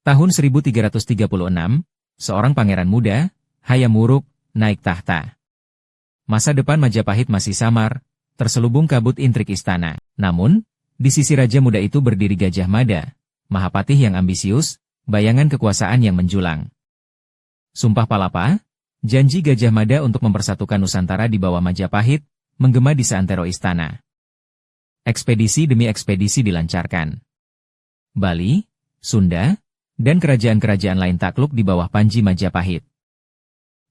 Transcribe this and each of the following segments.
Tahun 1336, seorang pangeran muda, Hayam Wuruk, naik tahta. Masa depan Majapahit masih samar, terselubung kabut intrik istana. Namun, di sisi raja muda itu berdiri Gajah Mada, Mahapatih yang ambisius, bayangan kekuasaan yang menjulang. Sumpah Palapa, janji Gajah Mada untuk mempersatukan Nusantara di bawah Majapahit, menggema di seantero istana. Ekspedisi demi ekspedisi dilancarkan. Bali, Sunda, dan kerajaan-kerajaan lain takluk di bawah Panji Majapahit.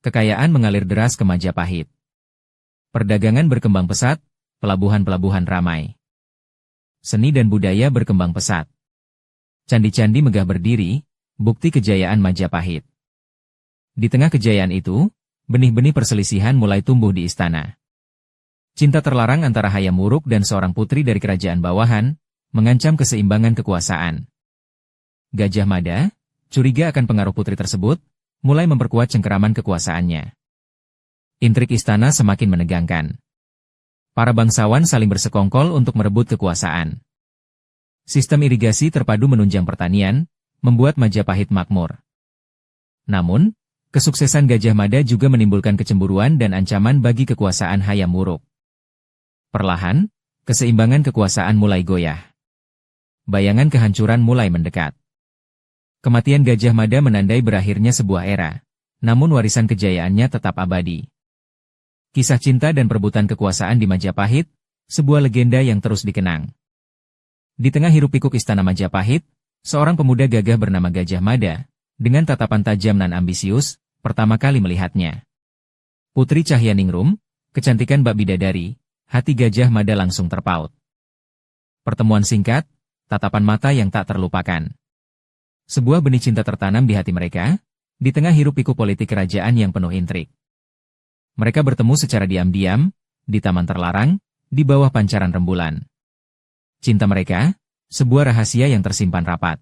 Kekayaan mengalir deras ke Majapahit. Perdagangan berkembang pesat, pelabuhan-pelabuhan ramai. Seni dan budaya berkembang pesat. Candi-candi megah berdiri, bukti kejayaan Majapahit. Di tengah kejayaan itu, benih-benih perselisihan mulai tumbuh di istana. Cinta terlarang antara Hayam Wuruk dan seorang putri dari kerajaan bawahan, mengancam keseimbangan kekuasaan. Gajah Mada, curiga akan pengaruh putri tersebut, mulai memperkuat cengkeraman kekuasaannya. Intrik istana semakin menegangkan. Para bangsawan saling bersekongkol untuk merebut kekuasaan. Sistem irigasi terpadu menunjang pertanian, membuat Majapahit makmur. Namun, kesuksesan Gajah Mada juga menimbulkan kecemburuan dan ancaman bagi kekuasaan Hayam Wuruk. Perlahan, keseimbangan kekuasaan mulai goyah. Bayangan kehancuran mulai mendekat. Kematian Gajah Mada menandai berakhirnya sebuah era, namun warisan kejayaannya tetap abadi. Kisah cinta dan perebutan kekuasaan di Majapahit, sebuah legenda yang terus dikenang. Di tengah hiruk-pikuk istana Majapahit, seorang pemuda gagah bernama Gajah Mada, dengan tatapan tajam dan ambisius, pertama kali melihatnya. Putri Cahyaningrum, kecantikan bak bidadari, hati Gajah Mada langsung terpaut. Pertemuan singkat, tatapan mata yang tak terlupakan. Sebuah benih cinta tertanam di hati mereka, di tengah hiruk-pikuk politik kerajaan yang penuh intrik. Mereka bertemu secara diam-diam, di taman terlarang, di bawah pancaran rembulan. Cinta mereka, sebuah rahasia yang tersimpan rapat.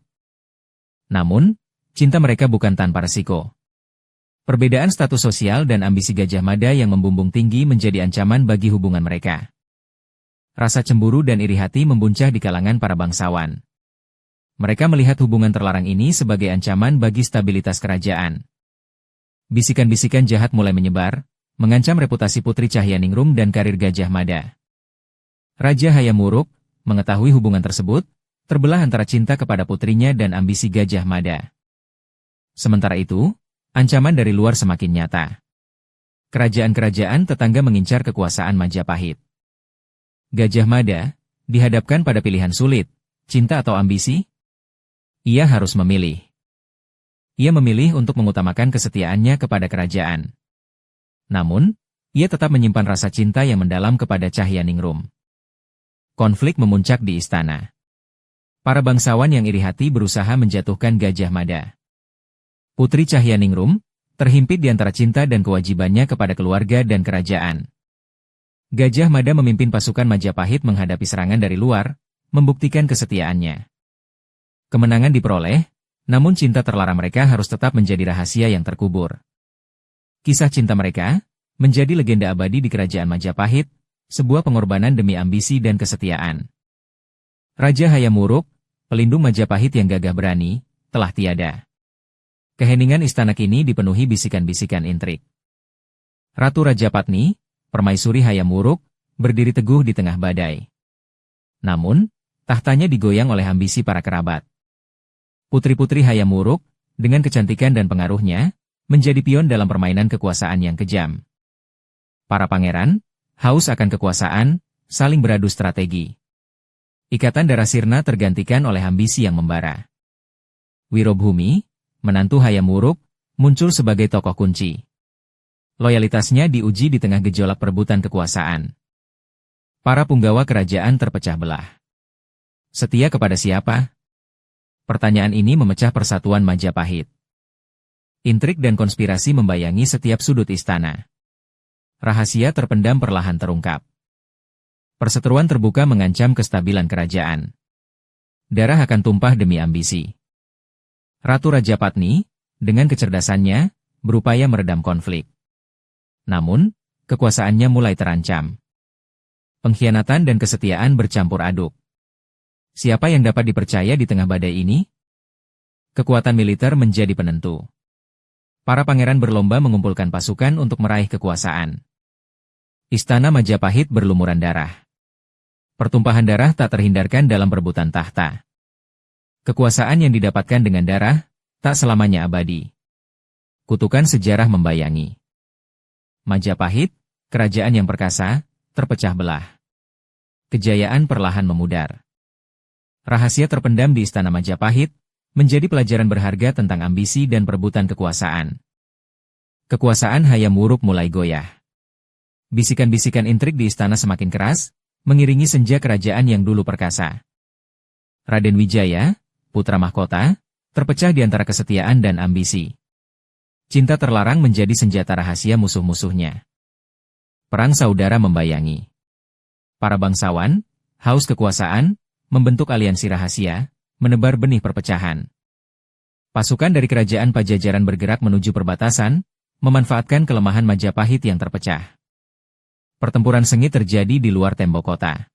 Namun, cinta mereka bukan tanpa resiko. Perbedaan status sosial dan ambisi Gajah Mada yang membumbung tinggi menjadi ancaman bagi hubungan mereka. Rasa cemburu dan iri hati membuncah di kalangan para bangsawan. Mereka melihat hubungan terlarang ini sebagai ancaman bagi stabilitas kerajaan. Bisikan-bisikan jahat mulai menyebar, mengancam reputasi Putri Cahyaningrum dan karir Gajah Mada. Raja Hayam Wuruk, mengetahui hubungan tersebut, terbelah antara cinta kepada putrinya dan ambisi Gajah Mada. Sementara itu, ancaman dari luar semakin nyata. Kerajaan-kerajaan tetangga mengincar kekuasaan Majapahit. Gajah Mada, dihadapkan pada pilihan sulit, cinta atau ambisi? Ia harus memilih. Ia memilih untuk mengutamakan kesetiaannya kepada kerajaan. Namun, ia tetap menyimpan rasa cinta yang mendalam kepada Cahyaningrum. Konflik memuncak di istana. Para bangsawan yang iri hati berusaha menjatuhkan Gajah Mada. Putri Cahyaningrum, terhimpit di antara cinta dan kewajibannya kepada keluarga dan kerajaan. Gajah Mada memimpin pasukan Majapahit menghadapi serangan dari luar, membuktikan kesetiaannya. Kemenangan diperoleh, namun cinta terlarang mereka harus tetap menjadi rahasia yang terkubur. Kisah cinta mereka menjadi legenda abadi di kerajaan Majapahit, sebuah pengorbanan demi ambisi dan kesetiaan. Raja Hayam Wuruk, pelindung Majapahit yang gagah berani, telah tiada. Keheningan istana kini dipenuhi bisikan-bisikan intrik. Ratu Rajapatni, permaisuri Hayam Wuruk, berdiri teguh di tengah badai. Namun, tahtanya digoyang oleh ambisi para kerabat. Putri-putri Hayam Wuruk, dengan kecantikan dan pengaruhnya, menjadi pion dalam permainan kekuasaan yang kejam. Para pangeran, haus akan kekuasaan, saling beradu strategi. Ikatan darah sirna tergantikan oleh ambisi yang membara. Wirobhumi, menantu Hayam Wuruk, muncul sebagai tokoh kunci. Loyalitasnya diuji di tengah gejolak perebutan kekuasaan. Para punggawa kerajaan terpecah belah. Setia kepada siapa? Pertanyaan ini memecah persatuan Majapahit. Intrik dan konspirasi membayangi setiap sudut istana. Rahasia terpendam perlahan terungkap. Perseteruan terbuka mengancam kestabilan kerajaan. Darah akan tumpah demi ambisi. Ratu Rajapatni, dengan kecerdasannya, berupaya meredam konflik. Namun, kekuasaannya mulai terancam. Pengkhianatan dan kesetiaan bercampur aduk. Siapa yang dapat dipercaya di tengah badai ini? Kekuatan militer menjadi penentu. Para pangeran berlomba mengumpulkan pasukan untuk meraih kekuasaan. Istana Majapahit berlumuran darah. Pertumpahan darah tak terhindarkan dalam perebutan tahta. Kekuasaan yang didapatkan dengan darah, tak selamanya abadi. Kutukan sejarah membayangi. Majapahit, kerajaan yang perkasa, terpecah belah. Kejayaan perlahan memudar. Rahasia terpendam di Istana Majapahit, menjadi pelajaran berharga tentang ambisi dan perebutan kekuasaan. Kekuasaan Hayam Wuruk mulai goyah. Bisikan-bisikan intrik di istana semakin keras, mengiringi senja kerajaan yang dulu perkasa. Raden Wijaya, putra mahkota, terpecah di antara kesetiaan dan ambisi. Cinta terlarang menjadi senjata rahasia musuh-musuhnya. Perang saudara membayangi. Para bangsawan, haus kekuasaan, membentuk aliansi rahasia, menebar benih perpecahan. Pasukan dari kerajaan Pajajaran bergerak menuju perbatasan, memanfaatkan kelemahan Majapahit yang terpecah. Pertempuran sengit terjadi di luar tembok kota.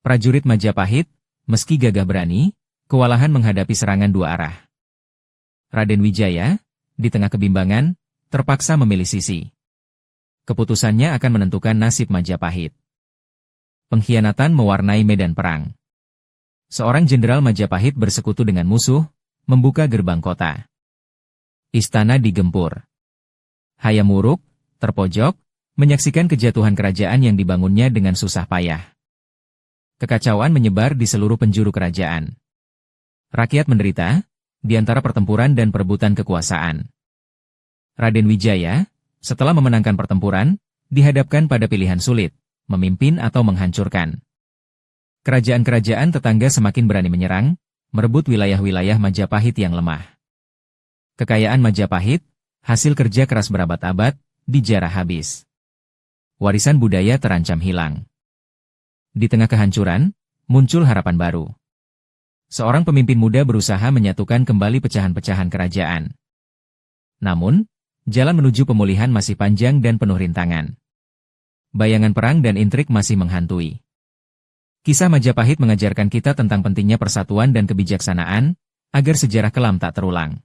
Prajurit Majapahit, meski gagah berani, kewalahan menghadapi serangan dua arah. Raden Wijaya, di tengah kebimbangan, terpaksa memilih sisi. Keputusannya akan menentukan nasib Majapahit. Pengkhianatan mewarnai medan perang. Seorang jenderal Majapahit bersekutu dengan musuh, membuka gerbang kota. Istana digempur. Hayam Wuruk, terpojok, menyaksikan kejatuhan kerajaan yang dibangunnya dengan susah payah. Kekacauan menyebar di seluruh penjuru kerajaan. Rakyat menderita, di antara pertempuran dan perebutan kekuasaan. Raden Wijaya, setelah memenangkan pertempuran, dihadapkan pada pilihan sulit, memimpin atau menghancurkan. Kerajaan-kerajaan tetangga semakin berani menyerang, merebut wilayah-wilayah Majapahit yang lemah. Kekayaan Majapahit, hasil kerja keras berabad-abad, dijarah habis. Warisan budaya terancam hilang. Di tengah kehancuran, muncul harapan baru. Seorang pemimpin muda berusaha menyatukan kembali pecahan-pecahan kerajaan. Namun, jalan menuju pemulihan masih panjang dan penuh rintangan. Bayangan perang dan intrik masih menghantui. Kisah Majapahit mengajarkan kita tentang pentingnya persatuan dan kebijaksanaan, agar sejarah kelam tak terulang.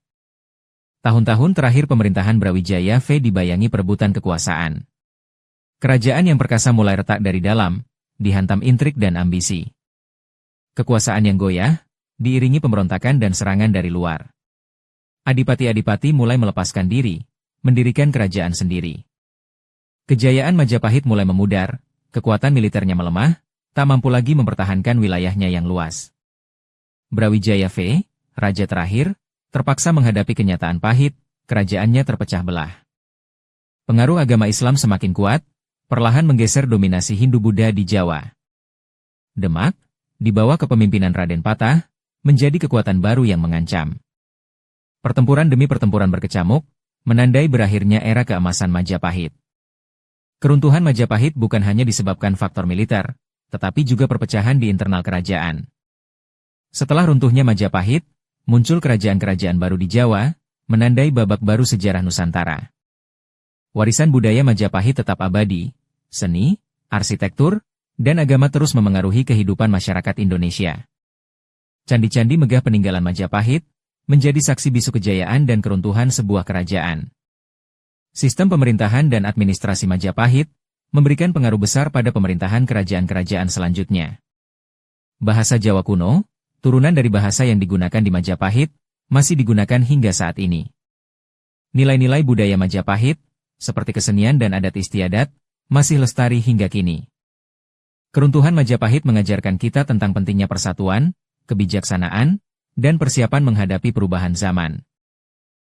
Tahun-tahun terakhir pemerintahan Brawijaya V dibayangi perebutan kekuasaan. Kerajaan yang perkasa mulai retak dari dalam, dihantam intrik dan ambisi. Kekuasaan yang goyah, diiringi pemberontakan dan serangan dari luar. Adipati-adipati mulai melepaskan diri, mendirikan kerajaan sendiri. Kejayaan Majapahit mulai memudar, kekuatan militernya melemah, tak mampu lagi mempertahankan wilayahnya yang luas. Brawijaya V, raja terakhir, terpaksa menghadapi kenyataan pahit, kerajaannya terpecah belah. Pengaruh agama Islam semakin kuat, perlahan menggeser dominasi Hindu-Buddha di Jawa. Demak, di bawah kepemimpinan Raden Patah, menjadi kekuatan baru yang mengancam. Pertempuran demi pertempuran berkecamuk, menandai berakhirnya era keemasan Majapahit. Keruntuhan Majapahit bukan hanya disebabkan faktor militer, tetapi juga perpecahan di internal kerajaan. Setelah runtuhnya Majapahit, muncul kerajaan-kerajaan baru di Jawa, menandai babak baru sejarah Nusantara. Warisan budaya Majapahit tetap abadi, seni, arsitektur, dan agama terus memengaruhi kehidupan masyarakat Indonesia. Candi-candi megah peninggalan Majapahit, menjadi saksi bisu kejayaan dan keruntuhan sebuah kerajaan. Sistem pemerintahan dan administrasi Majapahit, memberikan pengaruh besar pada pemerintahan kerajaan-kerajaan selanjutnya. Bahasa Jawa kuno, turunan dari bahasa yang digunakan di Majapahit, masih digunakan hingga saat ini. Nilai-nilai budaya Majapahit, seperti kesenian dan adat istiadat, masih lestari hingga kini. Keruntuhan Majapahit mengajarkan kita tentang pentingnya persatuan, kebijaksanaan, dan persiapan menghadapi perubahan zaman.